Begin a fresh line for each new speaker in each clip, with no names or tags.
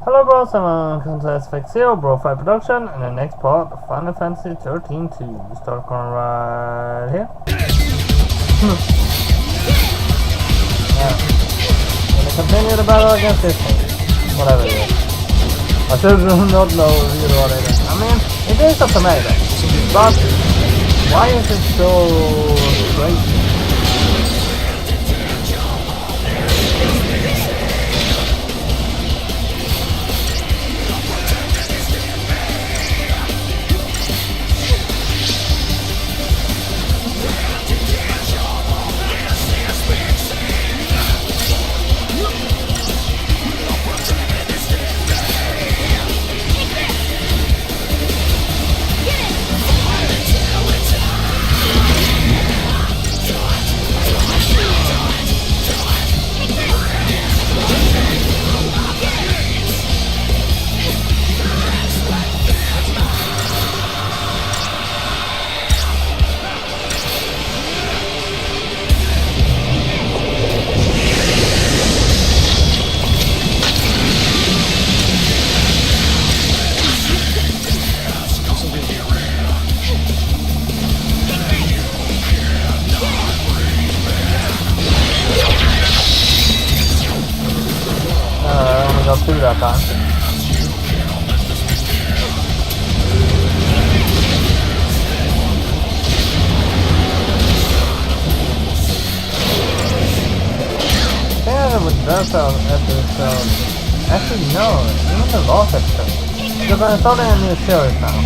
Hello bros, I'm on XIII BroFive production, and the next part of Final Fantasy XIII 2. Start going right here. Yeah. Gonna continue the battle against this thing. Whatever it is. I still do not know really what it is. I mean, it is a tomato. But why is it so crazy? Do that time. With this episode, actually no, even the last episode. Because I'm starting a new series now.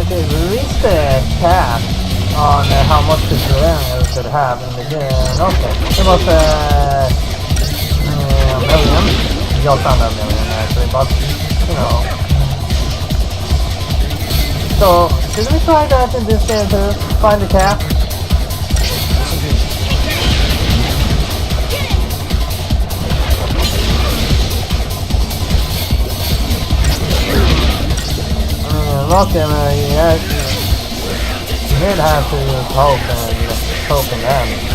They released a cap on how much Israel could have in the game. Okay, it was a million. Just under a million actually, but you know. So, should we try that in this game to find the cap? Look him, yeah, you did have to use token damage.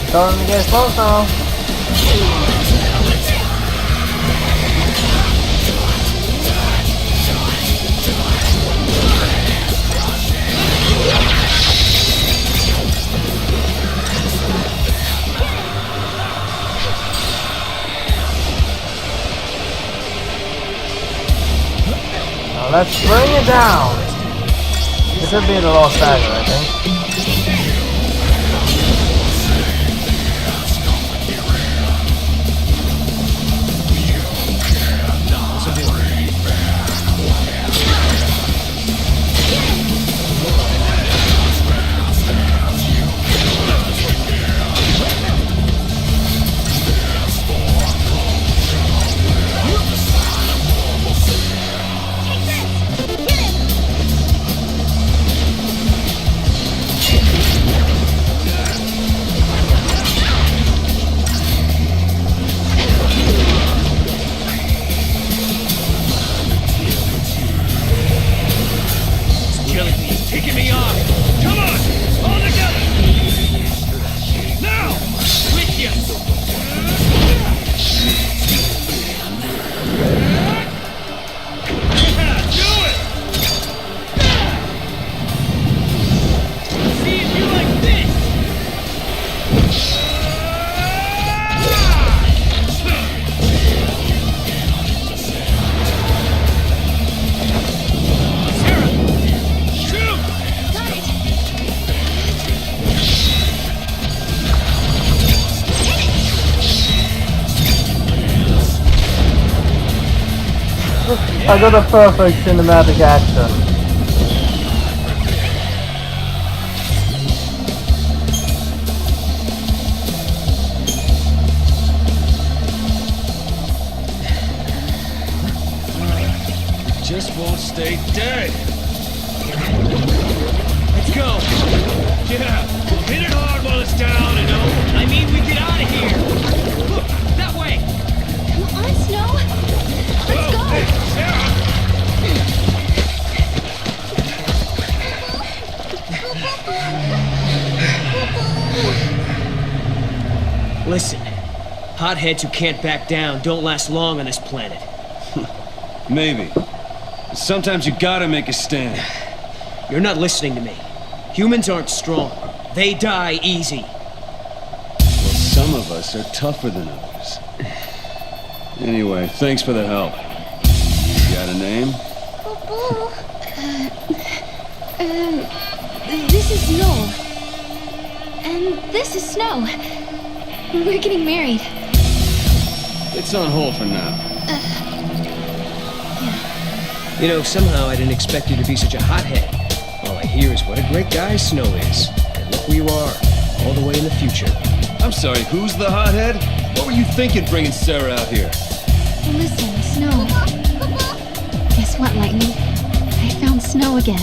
Starting to get close now. Let's bring it down. This should be the last dagger, I think. I got a perfect cinematic action.
Just won't stay dead. Let's go. Yeah, hit it hard while it's down, you know. I mean, we get out of here. Look, that way.
Come on, Snow. Let's go.
Hey, Sarah. Listen, hotheads who can't back down don't last long on this planet.
Maybe. Sometimes you gotta make a stand.
You're not listening to me. Humans aren't strong. They die easy.
Well, some of us are tougher than others. Anyway, thanks for the help. You got a name?
This is Noel. And this is Snow. We're getting married.
It's on hold for now.
You know, somehow I didn't expect you to be such a hothead. All I hear is what a great guy Snow is. And look where you are, all the way in the future.
I'm sorry, who's the hothead? What were you thinking bringing Sarah out here?
Listen, Snow. Guess what, Lightning? I found Snow again.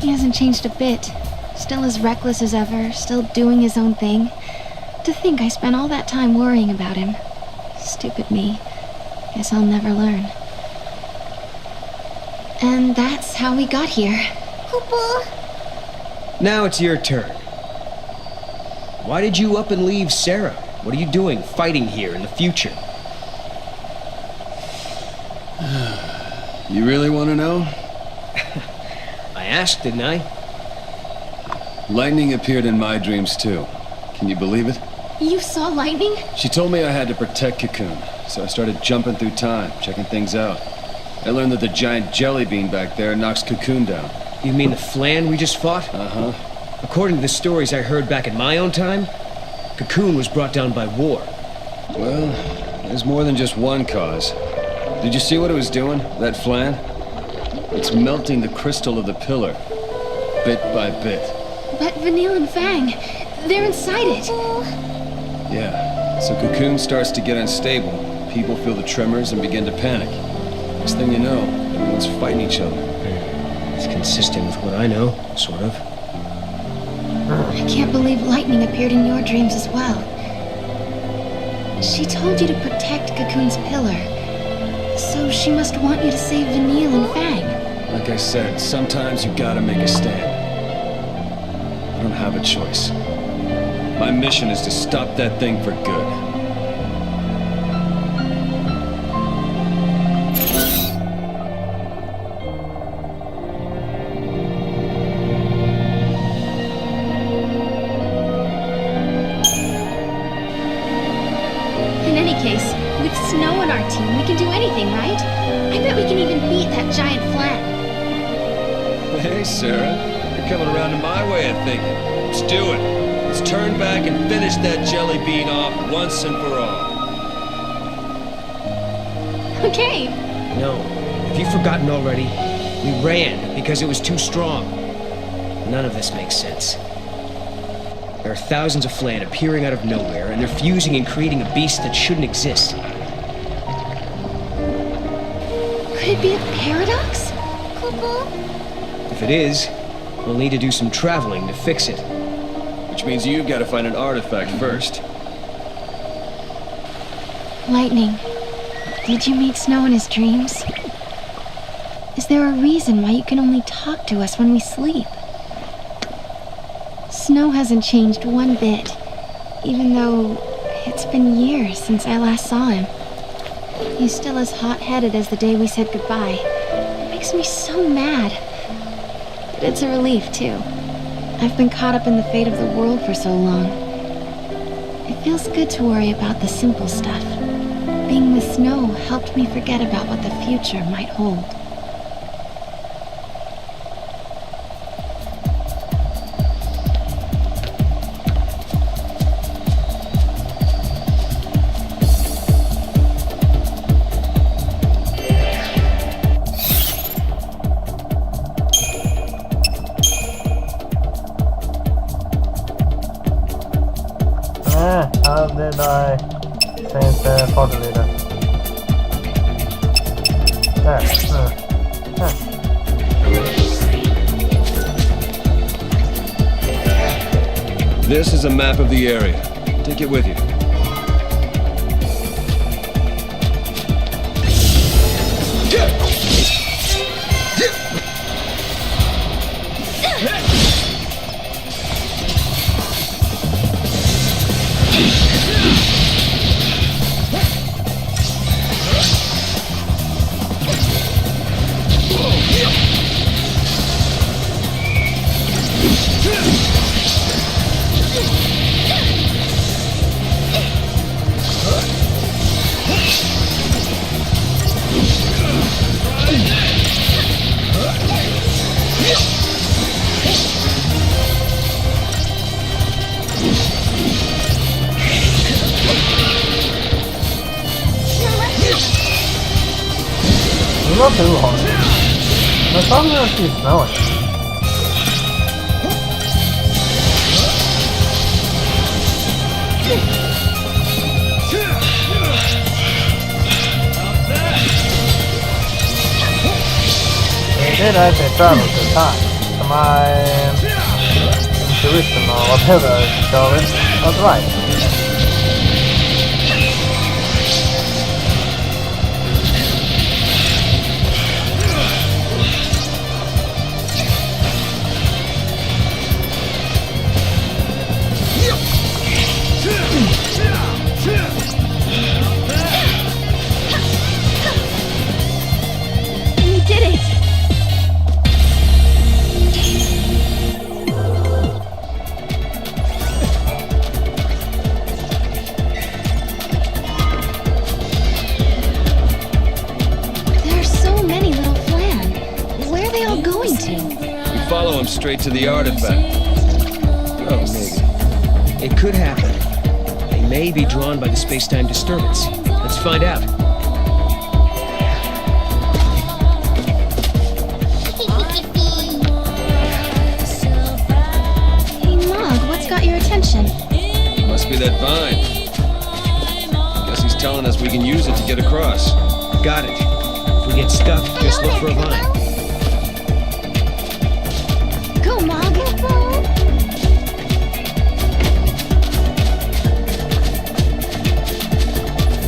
He hasn't changed a bit. Still as reckless as ever, still doing his own thing. To think I spent all that time worrying about him. Stupid me. Guess I'll never learn. And that's how we got here.
Now it's your turn. Why did you up and leave Sarah? What are you doing fighting here in the future?
You really want to know?
I asked, didn't I?
Lightning appeared in my dreams too. Can you believe it?
You saw Lightning?
She told me I had to protect Cocoon, so I started jumping through time, checking things out. I learned that the giant jelly bean back there knocks Cocoon down.
You mean the Flan we just fought?
Uh-huh.
According to the stories I heard back in my own time, Cocoon was brought down by war.
Well, there's more than just one cause. Did you see what it was doing, that Flan? It's melting the crystal of the pillar, bit by bit.
But Vanille and Fang, they're inside it.
Yeah, so Cocoon starts to get unstable. People feel the tremors and begin to panic. Next thing you know, everyone's fighting each other.
It's consistent with what I know, sort of.
I can't believe Lightning appeared in your dreams as well. She told you to protect Cocoon's pillar. So she must want you to save Vanille and Fang.
Like I said, sometimes you gotta make a stand. I don't have a choice. My mission is to stop that thing for good.
In any case, with Snow on our team, we can do anything, right? I bet we can even beat that giant Flan.
Hey, Sarah. You're coming around to my way of thinking. Let's do it. Let's turn back and finish that jelly bean off once and for all.
Okay.
No, have you forgotten already? We ran because it was too strong. None of this makes sense. There are thousands of Flan appearing out of nowhere, and they're fusing and creating a beast that shouldn't exist.
Could it be a paradox?
If it is, we'll need to do some traveling to fix it.
Which means you've got to find an artifact first.
Lightning, did you meet Snow in his dreams? Is there a reason why you can only talk to us when we sleep? Snow hasn't changed one bit, even though it's been years since I last saw him. He's still as hot-headed as the day we said goodbye. It makes me so mad. But it's a relief, too. I've been caught up in the fate of the world for so long. It feels good to worry about the simple stuff. Being with Snow helped me forget about what the future might hold.
How did I change the party leader? There.
This is a map of the area. Take it with you.
Not too hard. The sun will keep snowing. They did actually travel through time. So my intuition or whatever it's called was right.
Follow him straight to the artifact. Oh, maybe.
It could happen. They may be drawn by the space-time disturbance. Let's find out.
Hey, Mog, what's got your attention?
Must be that vine. Guess he's telling us we can use it to get across.
Got it. If we get stuck, just look for a vine.
Go, Mog.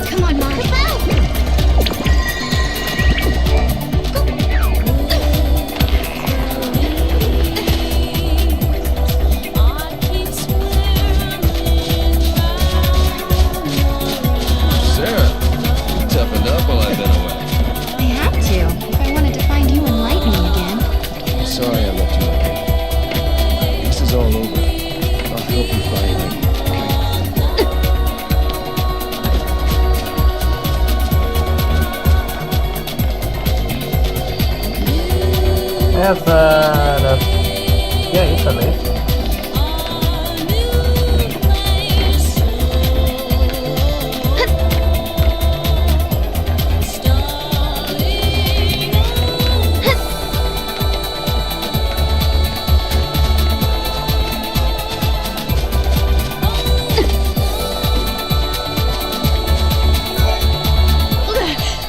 Come on, Mog.
Sarah, you toughened up while I've been away.
I had to, if I wanted to find you and Lightning again.
Sorry I left you like that. This is all over. I'll help you find Lightning.
Yes, that's... Yeah, it's at least.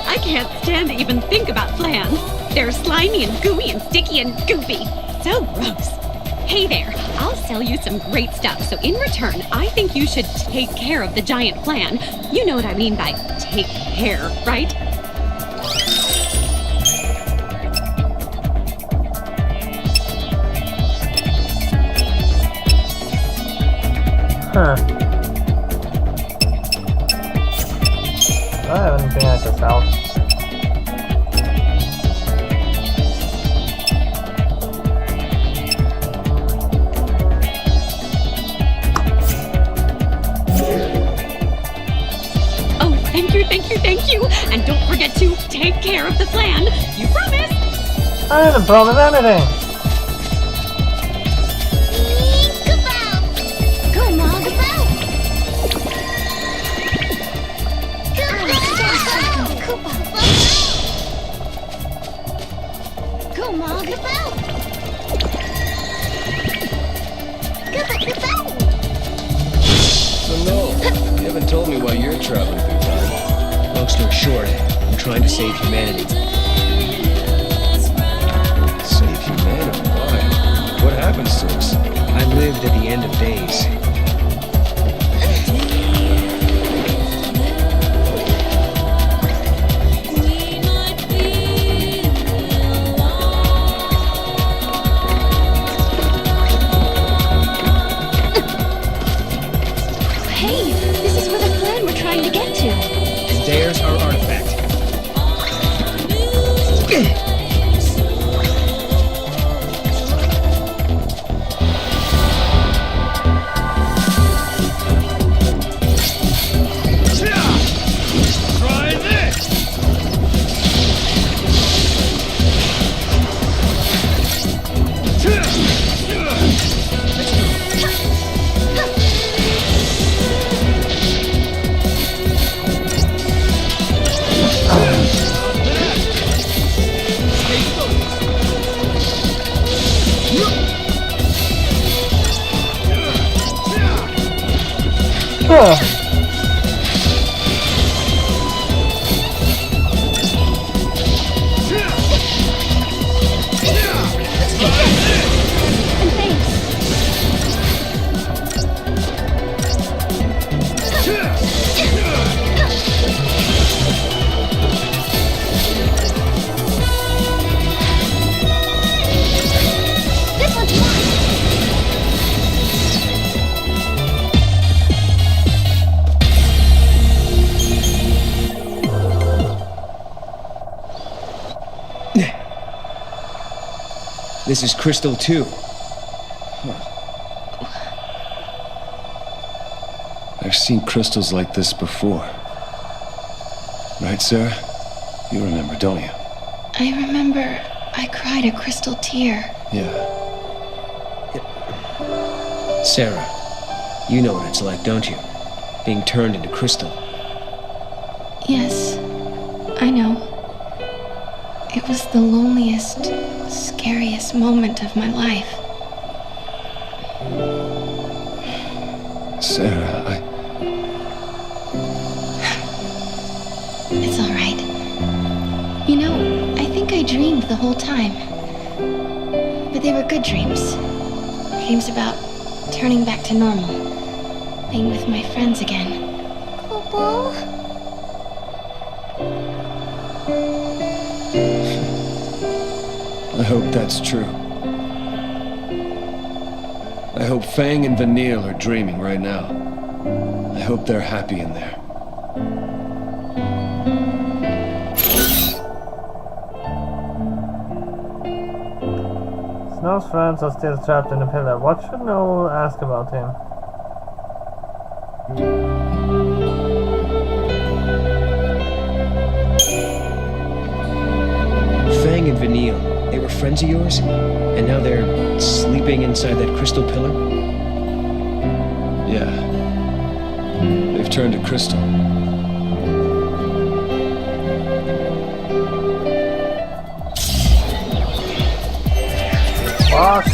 I can't stand to even think about plans. They're slimy and gooey and sticky and goopy. So gross. Hey there, I'll sell you some great stuff, so in return, I think you should take care of the giant plan. You know what I mean by take care, right?
Huh. Do I have anything I can sell?
Thank you. And don't forget to take care of the plan. You promise?
I didn't promise anything.
Go, Mog. Go, Mog.
So no, told me why you're traveling through time.
Long story short, I'm trying to save humanity.
Save humanity? Why? What happens to us?
I lived at the end of days.
Hey, this is where the plan we're trying to get to.
And there's our artifact.
Try this!
Oh.
And thanks. This one's mine.
This is Crystal 2.
I've seen crystals like this before. Right, Sarah? You remember, don't you?
I remember I cried a crystal tear.
Yeah.
Sarah, you know what it's like, don't you? Being turned into crystal.
Yes, I know. It was the loneliest, scariest moment of my life.
Sarah,
It's all right. You know, I think I dreamed the whole time. But they were good dreams. Dreams about turning back to normal. Being with my friends again. Popo?
I hope that's true. I hope Fang and Vanille are dreaming right now. I hope they're happy in there.
Snow's friends are still trapped in the pillar. What should Snow ask about him?
Fang and Vanille, they were friends of yours? And now they're sleeping inside that crystal pillar?
Yeah. They've turned to crystal.
Fuck.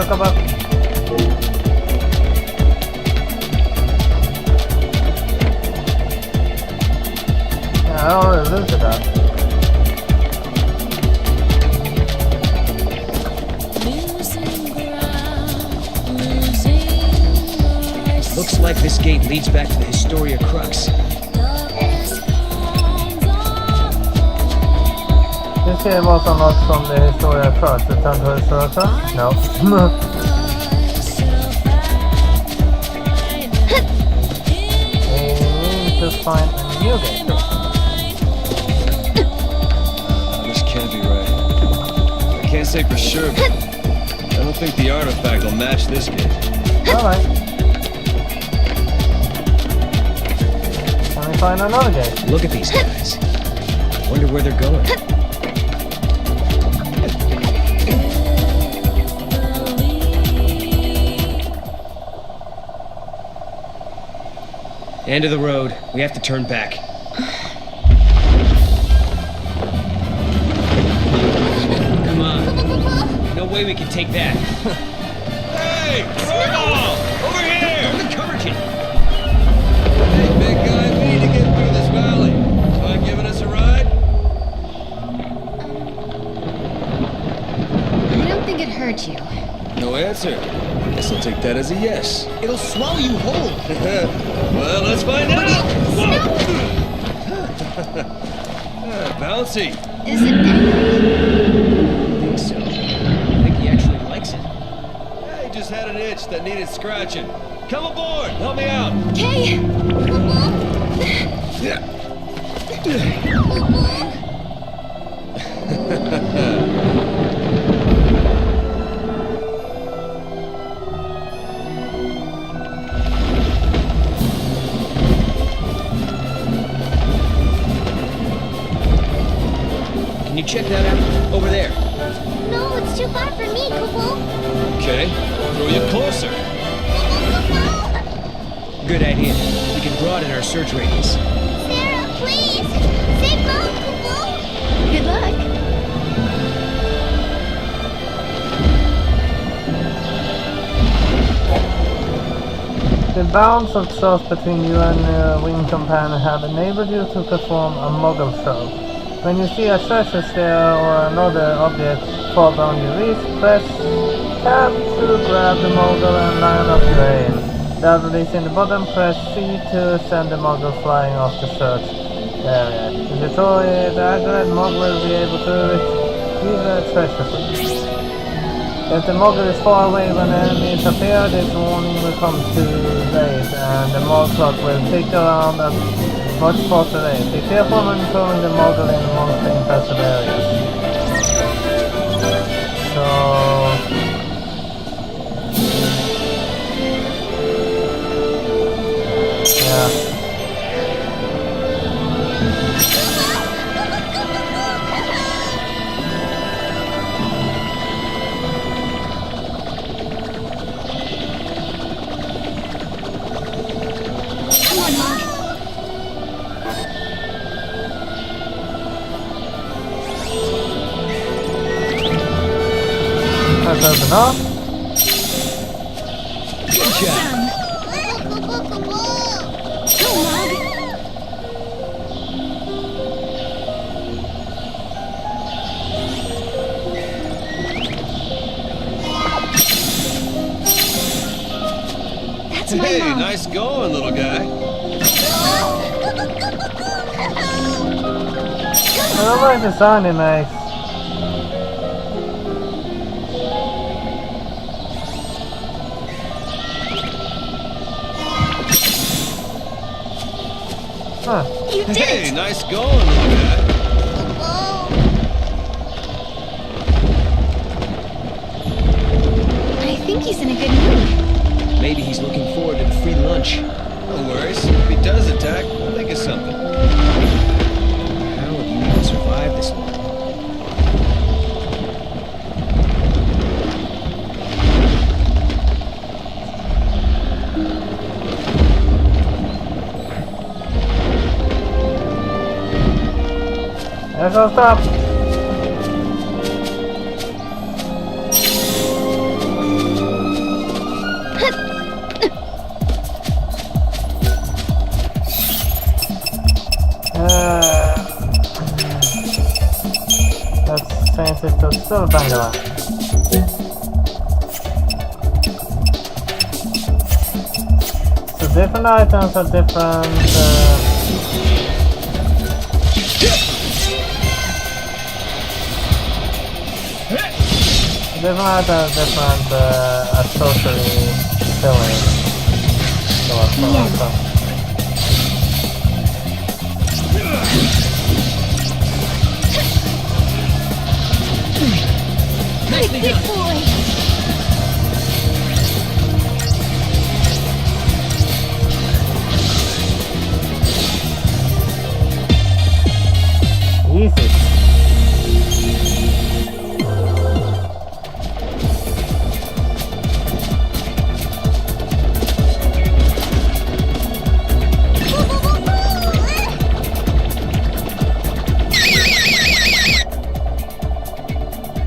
Come up. Yeah, I already looked at that.
Looks like this gate leads back to the Historia Crux.
This here was unlocked from the Historia Crux. Return to Historia Crux? No. We need to find a new gate.
This can't be right. I can't say for sure, but I don't think the artifact will match this gate.
Alright. Can we find another gate?
Look at these guys. Wonder where they're going. End of the road. We have to turn back. Come on. No way we can take that.
Hey! Snowball! Over here!
I'm encouraging.
Hey, big guy, we need to get through this valley. Mind giving us a ride?
I don't think it hurt you.
No answer. Guess I'll take that as a yes.
It'll swallow you whole.
Well, let's find out! Bouncy.
Is it angry?
I think so. I think he actually likes it.
Yeah, he just had an itch that needed scratching. Come aboard! Help me out!
Okay.
Can you check that out? Over there.
No, it's too far for me, Kupo.
Okay, throw you closer.
Good idea. We can broaden our search radius.
Sarah, please! Save Mom, Kupo!
Good luck.
The bounds of trust between you and your wing companion have enabled you to perform a Muggle show. When you see a treasure stair or another object fall beyond your reach, press tab to grab the Muggle and line up your aim. That release in the bottom, press C to send the Muggle flying off the search area. If you throw it accurate, Muggle will be able to retrieve a treasure for you. If the Muggle is far away when enemies appear, this warning will come too late, and the Muggle clock will tick around at much faster rate. Be careful when throwing the Muggle in monster infested areas. So... yeah. Let's open up.
Good job.
That's my
Hey,
mom.
nice going, little guy.
I don't like the sound it makes. Huh.
You did
Hey,
it!
nice going, little guy.
I think he's in a good mood.
Maybe he's looking forward to the free lunch.
No worries. If he does attack, we'll think of something.
How have you even survived this long?
Let's go stop. Let's change it to Silver Bangala. So different items are different. Different items, different accessory filling.
Nicely
Good
done.
boy!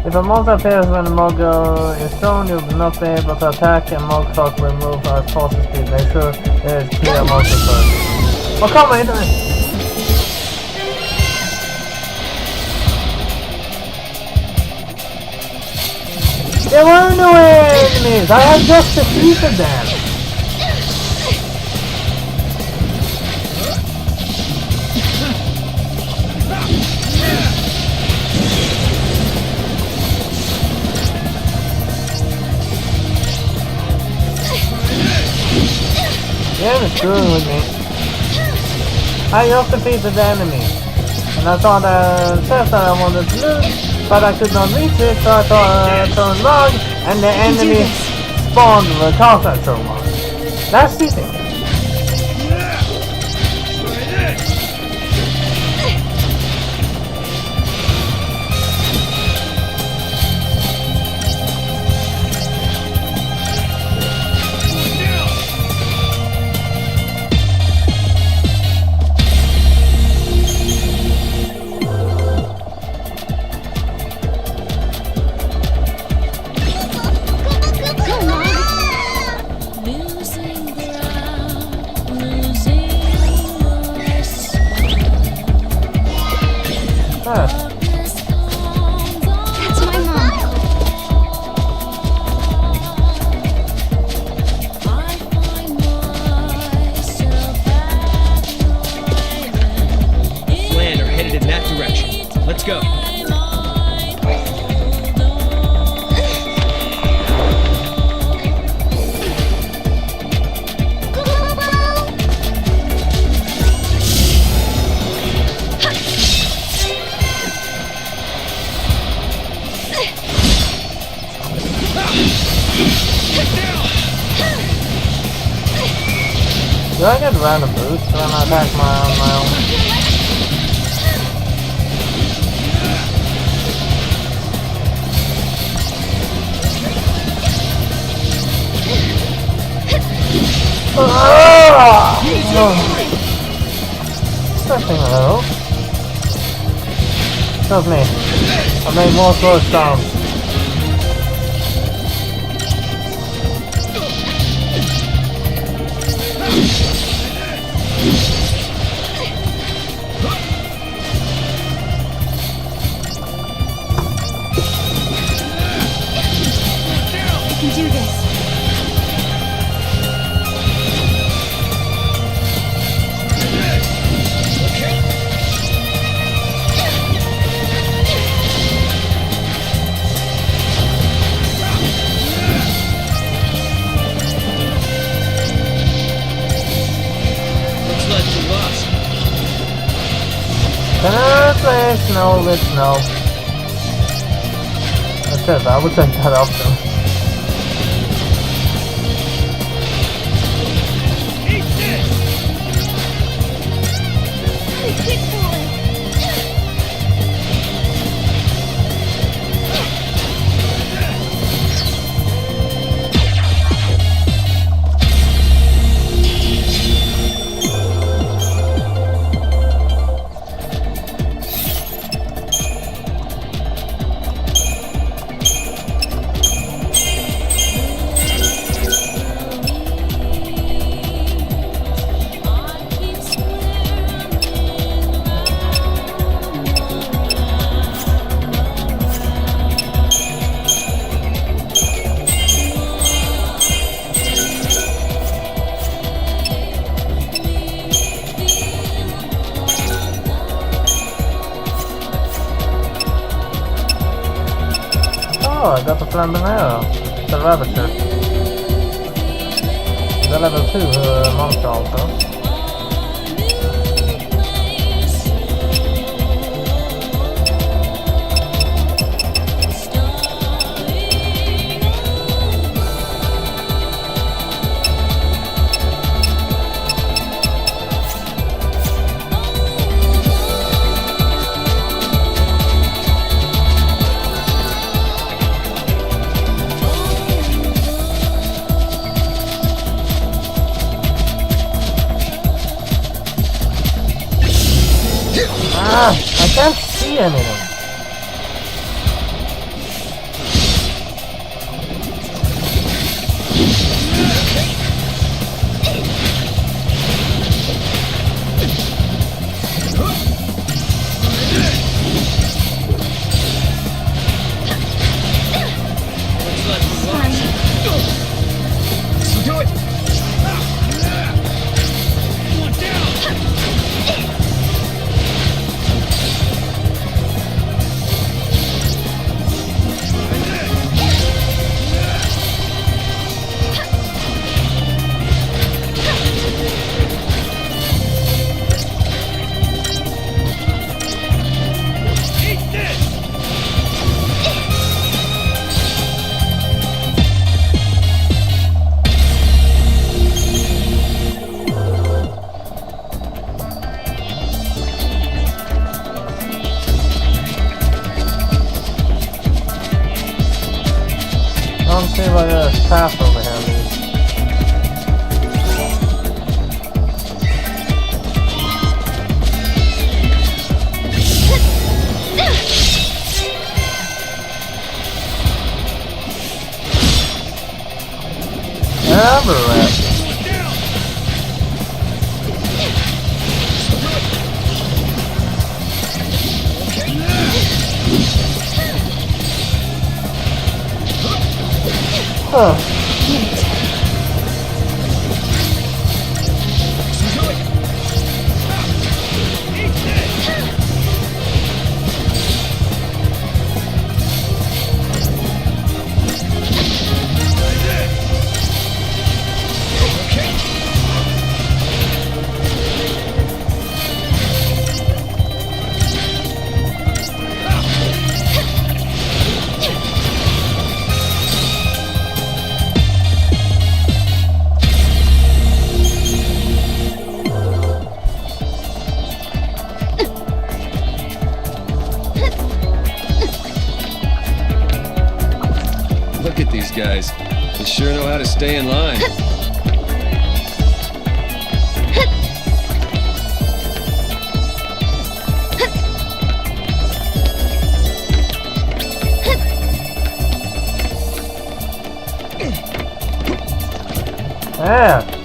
If a monster appears when the mogul is thrown, you will not be able to attack and Mog Clock will move at faster speed. Make sure there is clear monster first. Oh, come on, hit me! There were no enemies! I have just defeated them! Yeah, it's screwing with me. I just defeated the enemy. And I saw the chest that I wanted to loot, but I could not reach it, so I turned log, and the enemy spawned with a concentrate log. That's easy.
That's my mom.
Land are headed in that direction. Let's go.
Do I get random boosts when I attack my own? Interesting though. Trust me, I made more slow sounds.
I can do this.
Can I replace snow with snow? That's it, I would take that option. Oh, I got the flaming arrow. The Ravager. The level 2 monster also. I can't see anything. don't see if I got a path over here, dude. Everett. Huh.
Look at these guys. They sure know how to stay in line.
Yeah.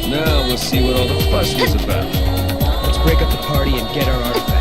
Now we'll see what all the fuss was about.
Let's break up the party and get our artifact.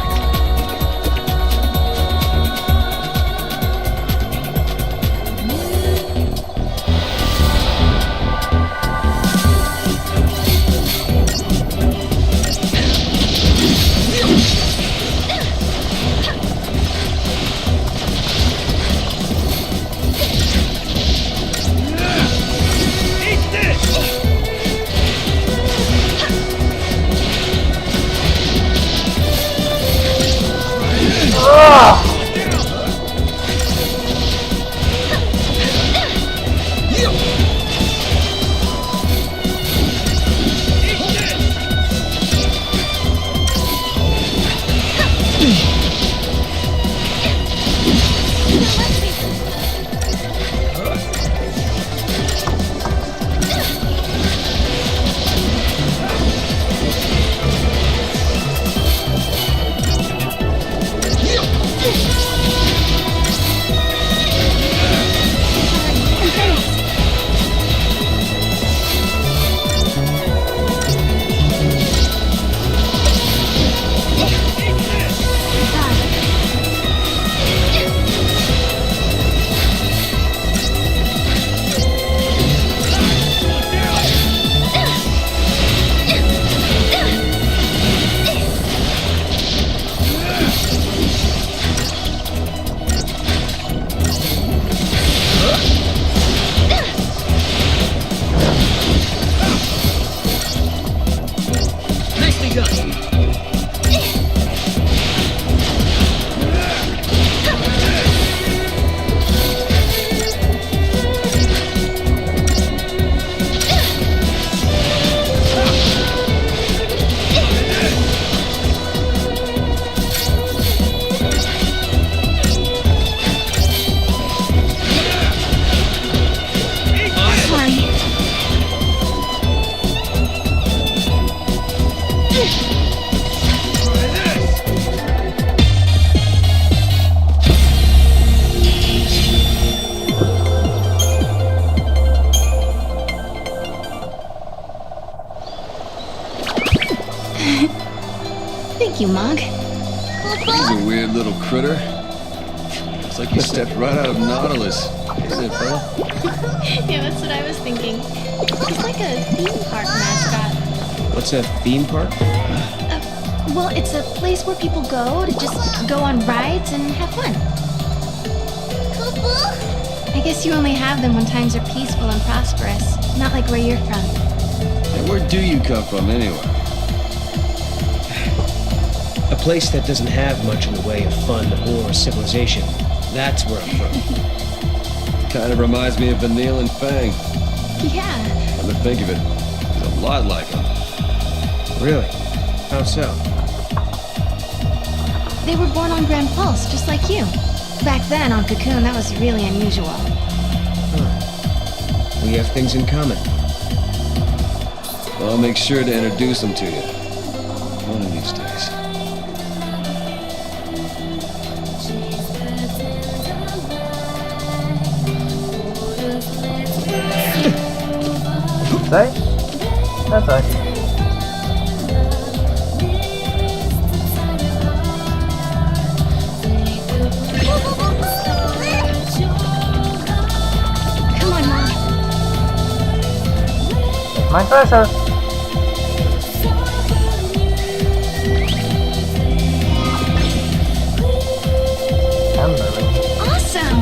Thank you, Mog.
He's a weird little critter. It's like he stepped right out of Nautilus. Isn't it, fella?
Yeah, that's what I was thinking. He's like a theme park mascot.
What's a theme park?
Well, it's a place where people go to just go on rides and have fun.
Cuckoo?
I guess you only have them when times are peaceful and prosperous, not like where you're from.
And where do you come from, anyway?
A place that doesn't have much in the way of fun or civilization. That's where I'm from.
Kind of reminds me of Vanille and Fang.
Yeah.
Come to think of it, it's a lot like them.
Really? How so?
They were born on Grand Pulse, just like you. Back then, on Cocoon, that was really unusual.
Huh. We have things in common.
I'll make sure to introduce them to you. One of these days.
Say? That's right.
Come on, Mom.
My pleasure. I'm moving.
Awesome!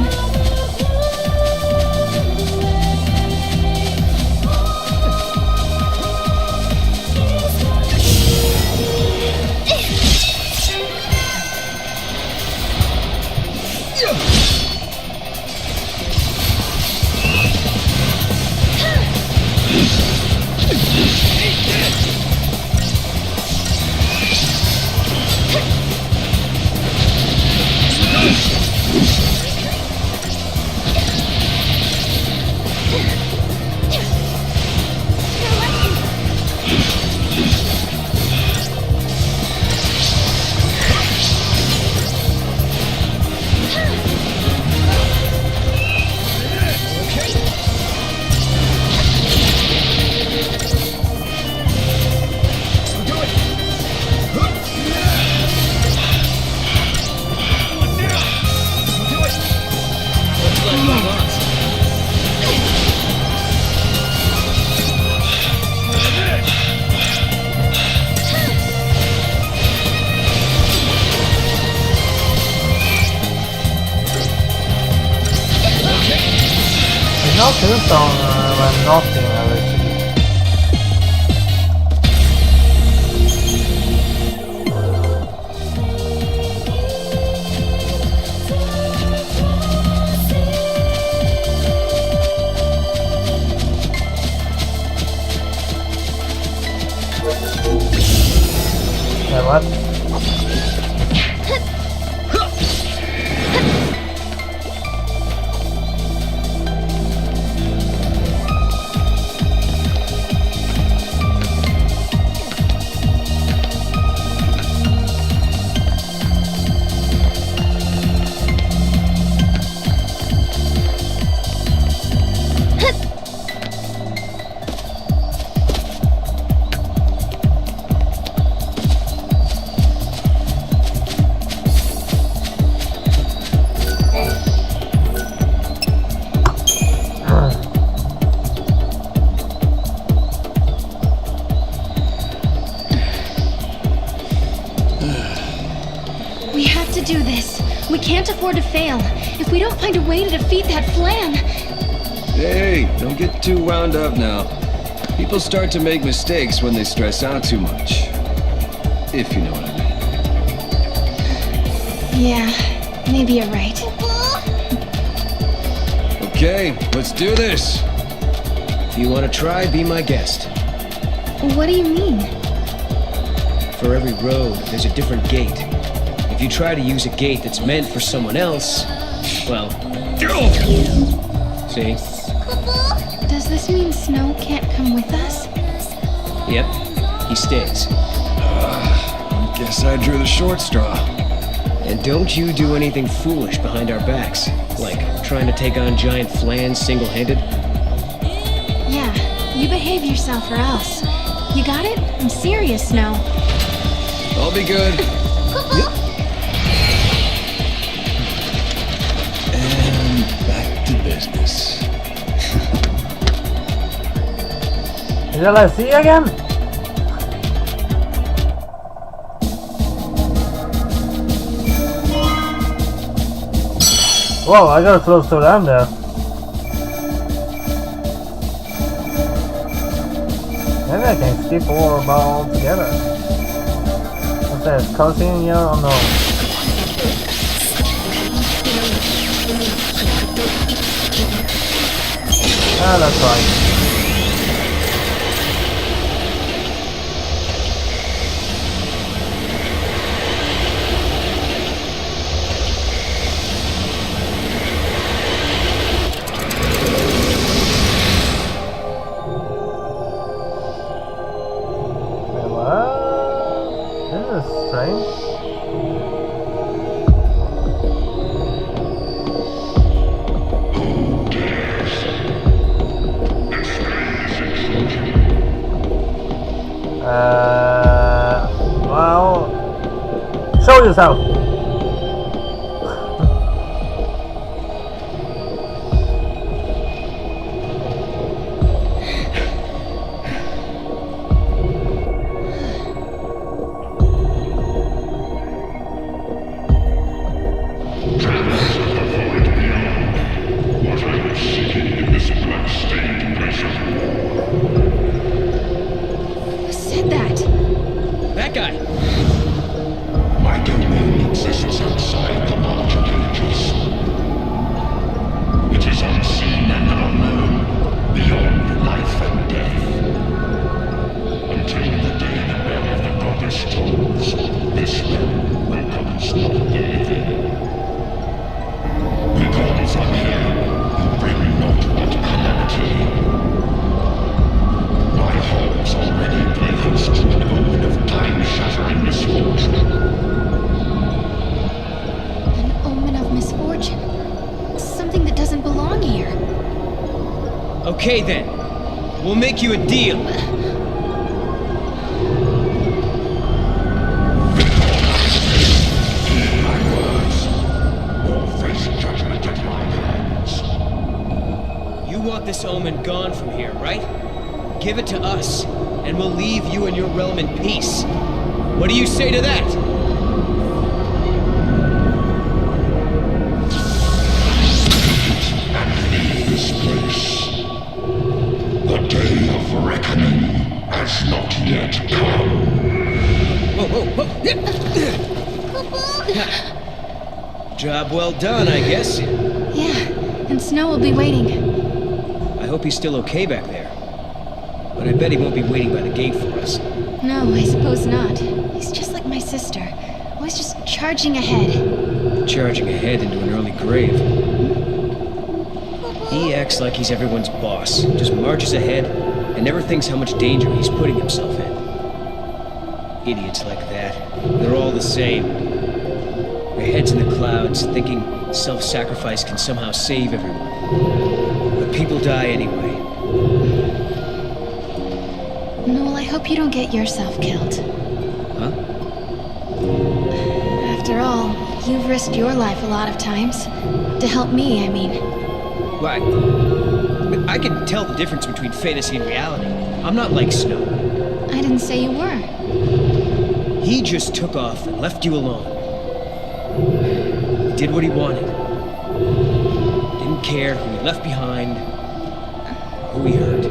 No tombstone when nothing ever. Yeah, what?
We have to do this. We can't afford to fail. If we don't find a way to defeat that Flan...
Hey, don't get too wound up now. People start to make mistakes when they stress out too much. If you know what I mean.
Yeah, maybe you're right.
Okay, let's do this.
If you want to try, be my guest.
What do you mean?
For every road, there's a different gate. If you try to use a gate that's meant for someone else, well... See?
Does this mean Snow can't come with us?
Yep, he stays.
Guess I drew the short straw.
And don't you do anything foolish behind our backs, like trying to take on giant Flans single-handed.
Yeah, you behave yourself or else. You got it? I'm serious, Snow.
I'll be good. And back to business.
Shall I see you again? Whoa, I got close to them there. Maybe I can skip all about altogether. What's that? Cutscene? Yeah or no? Ah, that's right. Wait, what? This is strange. Well, show yourself.
Who said that?
That guy!
My domain exists outside the larger cages. It is unseen and unknown, beyond life and death. Until the day the bell of the goddess tolls, this realm welcomes not the living. Begone from here, you bring not but calamity. My halls already play host to an omen of time-shattering misfortune.
An omen of misfortune. Something that doesn't belong here.
Okay then. We'll make you a deal.
Heed my words, or face judgment at my hands.
You want this omen gone from here, right? Give it to us, and we'll leave you and your realm in peace. What do you say to that?
And leave this place. The day of reckoning has not yet come.
Whoa, whoa, whoa! Job well done, I guess.
Yeah, and Snow will be waiting.
I hope he's still okay back there. But I bet he won't be waiting by the gate for us.
No, I suppose not. He's just like my sister. Always just charging ahead.
Charging ahead into an early grave. He acts like he's everyone's boss. Just marches ahead and never thinks how much danger he's putting himself in. Idiots like that. They're all the same. Their heads in the clouds, thinking self-sacrifice can somehow save everyone. But people die anyway.
Noel, I hope you don't get yourself killed.
Huh?
After all, you've risked your life a lot of times. To help me, I mean.
Why? I can tell the difference between fantasy and reality. I'm not like Snow.
I didn't say you were.
He just took off and left you alone. He did what he wanted. Didn't care who he left behind, who he hurt.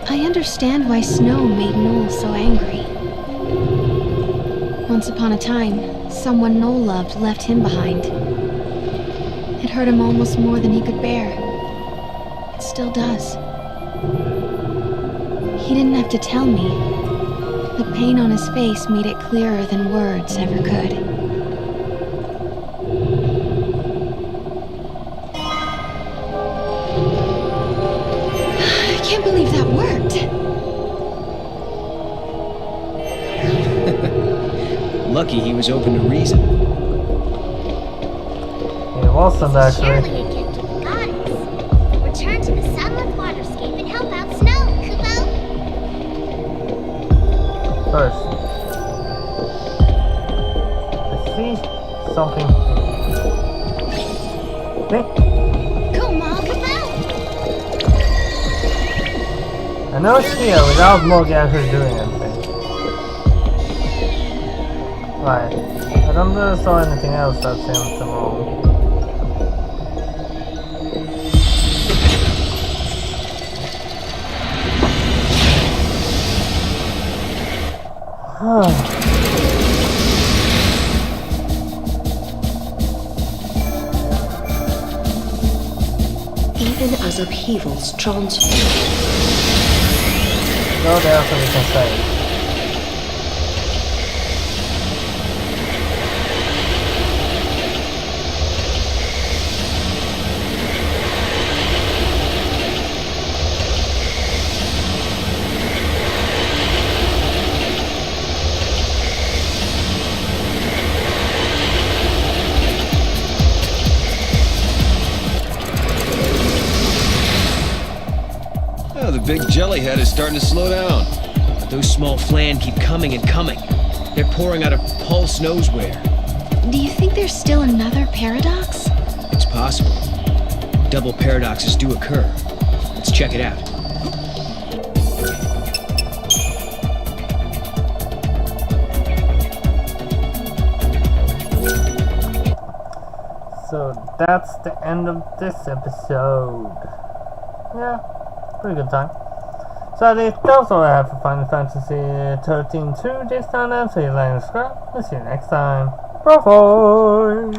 I understand why Snow made Noel so angry. Once upon a time, someone Noel loved left him behind. It hurt him almost more than he could bear. It still does. He didn't have to tell me. The pain on his face made it clearer than words ever could. I can't believe that worked.
Lucky he was open to reason.
It wasn't actually.
Surely a gift of the goddess. Return to the sunlit waterscape and help out Snow, Kubo.
First, I see something. Okay.
Go, Mom, Kubo.
I know it's here without Mog actually doing anything. Right. I don't really saw anything else that seems wrong.
Even as upheavals transform.
No, there's something we can say.
Oh, the big jellyhead is starting to slow down.
But those small flan keep coming and coming. They're pouring out of Pulse knows where.
Do you think there's still another paradox?
It's possible. Double paradoxes do occur. Let's check it out.
So that's the end of this episode. Yeah, pretty good time. So that's all I have for Final Fantasy 13-2 this time. So you like and subscribe. We'll see you next time. BroFive!